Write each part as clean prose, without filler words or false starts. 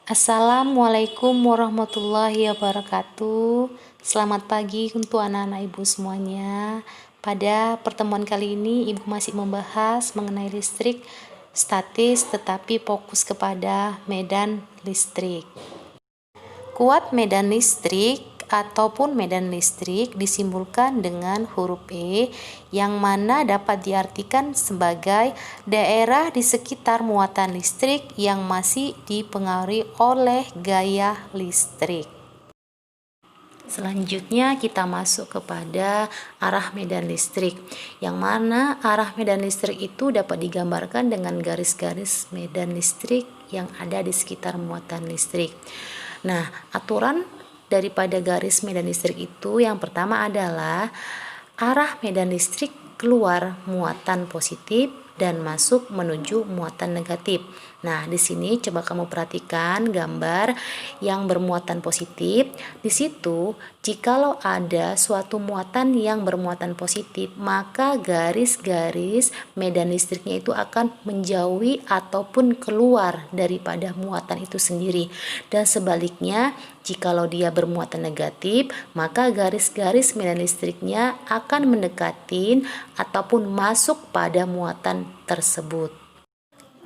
Assalamualaikum warahmatullahi wabarakatuh. Selamat pagi untuk anak-anak ibu semuanya. Pada pertemuan kali ini ibu masih membahas mengenai listrik statis tetapi fokus kepada medan listrik. Kuat medan listrik ataupun medan listrik disimbolkan dengan huruf E, yang mana dapat diartikan sebagai daerah di sekitar muatan listrik yang masih dipengaruhi oleh gaya listrik. Selanjutnya kita masuk kepada arah medan listrik, yang mana arah medan listrik itu dapat digambarkan dengan garis-garis medan listrik yang ada di sekitar muatan listrik. Nah, aturan daripada garis medan listrik itu yang pertama adalah arah medan listrik keluar muatan positif dan masuk menuju muatan negatif. Nah, di sini coba kamu perhatikan gambar yang bermuatan positif. Di situ, jikalau ada suatu muatan yang bermuatan positif, maka garis-garis medan listriknya itu akan menjauhi ataupun keluar daripada muatan itu sendiri. Dan sebaliknya, jikalau dia bermuatan negatif, maka garis-garis medan listriknya akan mendekati ataupun masuk pada muatan tersebut.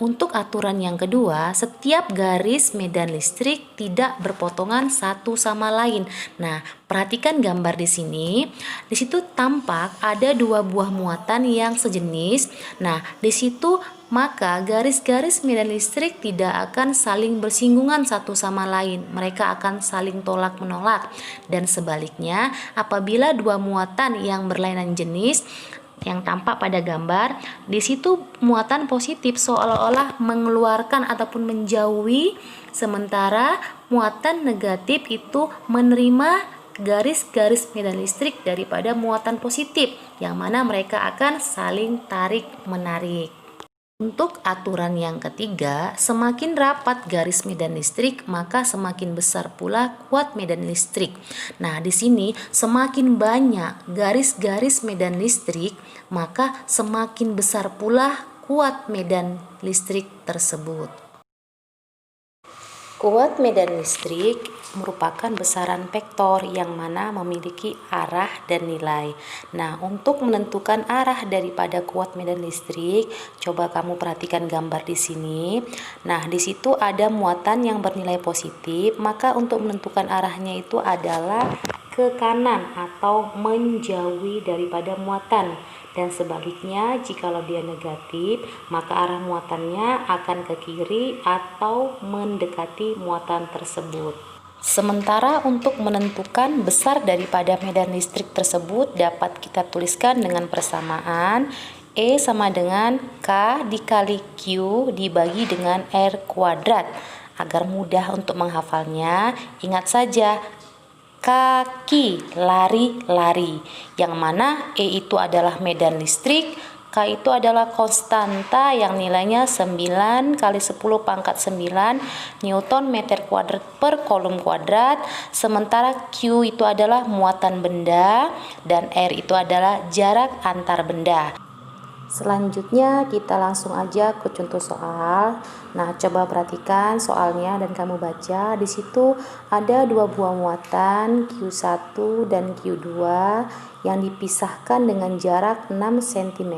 Untuk aturan yang kedua, setiap garis medan listrik tidak berpotongan satu sama lain. Nah, perhatikan gambar di sini. Di situ tampak ada dua buah muatan yang sejenis. Nah, di situ maka garis-garis medan listrik tidak akan saling bersinggungan satu sama lain. Mereka akan saling tolak-menolak. Dan sebaliknya, apabila dua muatan yang berlainan jenis yang tampak pada gambar, di situ muatan positif seolah-olah mengeluarkan ataupun menjauhi, sementara muatan negatif itu menerima garis-garis medan listrik daripada muatan positif, yang mana mereka akan saling tarik-menarik. Untuk aturan yang ketiga, semakin rapat garis medan listrik, maka semakin besar pula kuat medan listrik. Nah, di sini semakin banyak garis-garis medan listrik, maka semakin besar pula kuat medan listrik tersebut. Kuat medan listrik merupakan besaran vektor yang mana memiliki arah dan nilai. Nah, untuk menentukan arah daripada kuat medan listrik, coba kamu perhatikan gambar di sini. Nah, di situ ada muatan yang bernilai positif, maka untuk menentukan arahnya itu adalah ke kanan atau menjauhi daripada muatan. Dan sebaliknya, jikalau dia negatif, maka arah muatannya akan ke kiri atau mendekati muatan tersebut. Sementara untuk menentukan besar daripada medan listrik tersebut dapat kita tuliskan dengan persamaan E sama dengan K dikali Q dibagi dengan R kuadrat. Agar mudah untuk menghafalnya, ingat saja kaki lari-lari, yang mana E itu adalah medan listrik, K itu adalah konstanta yang nilainya 9 kali 10 pangkat 9 Newton meter kuadrat per kolom kuadrat, sementara Q itu adalah muatan benda dan R itu adalah jarak antar benda. Selanjutnya kita langsung aja ke contoh soal. Nah, coba perhatikan soalnya dan kamu baca. Di situ ada dua buah muatan Q1 dan Q2 yang dipisahkan dengan jarak 6 cm,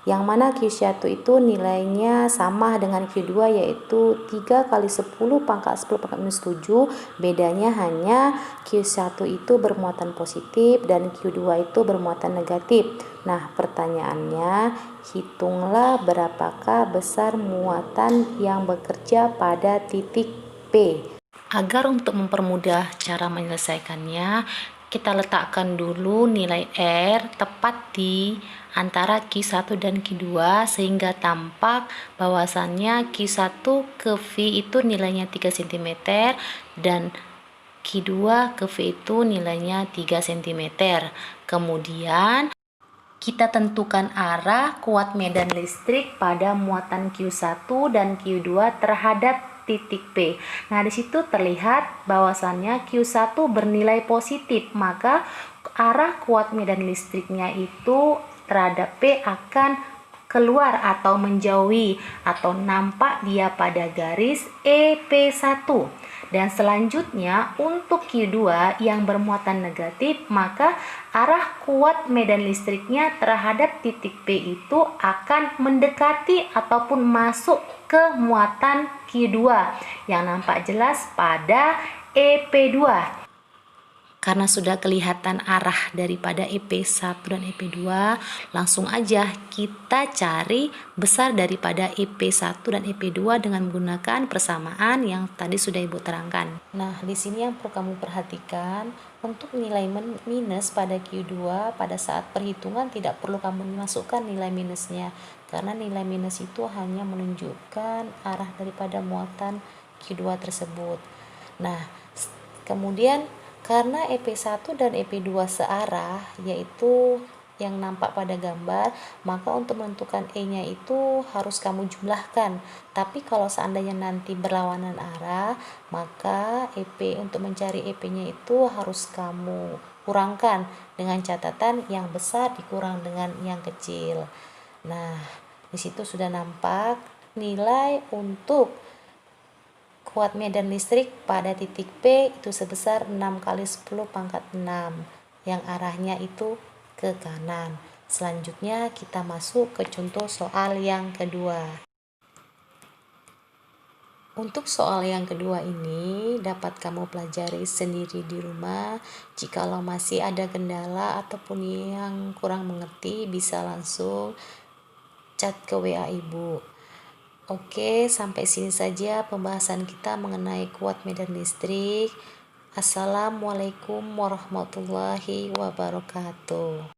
yang mana Q1 itu nilainya sama dengan Q2 yaitu 3 kali 10 pangkat 10 pangkat minus 7. Bedanya hanya Q1 itu bermuatan positif dan Q2 itu bermuatan negatif. Nah, pertanyaannya, hitunglah berapakah besar muatan yang bekerja pada titik P. Agar untuk mempermudah cara menyelesaikannya, kita letakkan dulu nilai R tepat di antara Q1 dan Q2 sehingga tampak bahwasannya Q1 ke V itu nilainya 3 cm dan Q2 ke V itu nilainya 3 cm. Kemudian kita tentukan arah kuat medan listrik pada muatan Q1 dan Q2 terhadap titik P. Nah, di situ terlihat bahwasannya Q1 bernilai positif, maka arah kuat medan listriknya itu terhadap P akan keluar atau menjauhi atau nampak dia pada garis EP1. Dan selanjutnya untuk Q2 yang bermuatan negatif, maka arah kuat medan listriknya terhadap titik P itu akan mendekati ataupun masuk ke muatan Q2 yang nampak jelas pada EP2. Karena sudah kelihatan arah daripada EP1 dan EP2, langsung aja kita cari besar daripada EP1 dan EP2 dengan menggunakan persamaan yang tadi sudah Ibu terangkan. Nah, di sini yang perlu kamu perhatikan, untuk nilai minus pada Q2 pada saat perhitungan tidak perlu kamu masukkan nilai minusnya, karena nilai minus itu hanya menunjukkan arah daripada muatan Q2 tersebut. Nah, kemudian karena EP1 dan EP2 searah, yaitu yang nampak pada gambar, maka untuk menentukan E-nya itu harus kamu jumlahkan. Tapi kalau seandainya nanti berlawanan arah, maka EP untuk mencari EP-nya itu harus kamu kurangkan dengan catatan yang besar dikurang dengan yang kecil. Nah, di situ sudah nampak nilai untuk kuat medan listrik pada titik P itu sebesar 6 kali 10 pangkat 6 yang arahnya itu ke kanan. Selanjutnya kita masuk ke contoh soal yang kedua. Untuk soal yang kedua ini dapat kamu pelajari sendiri di rumah. Jikalau masih ada kendala ataupun yang kurang mengerti, bisa langsung chat ke WA Ibu. Oke, sampai sini saja pembahasan kita mengenai kuat medan listrik. Assalamualaikum warahmatullahi wabarakatuh.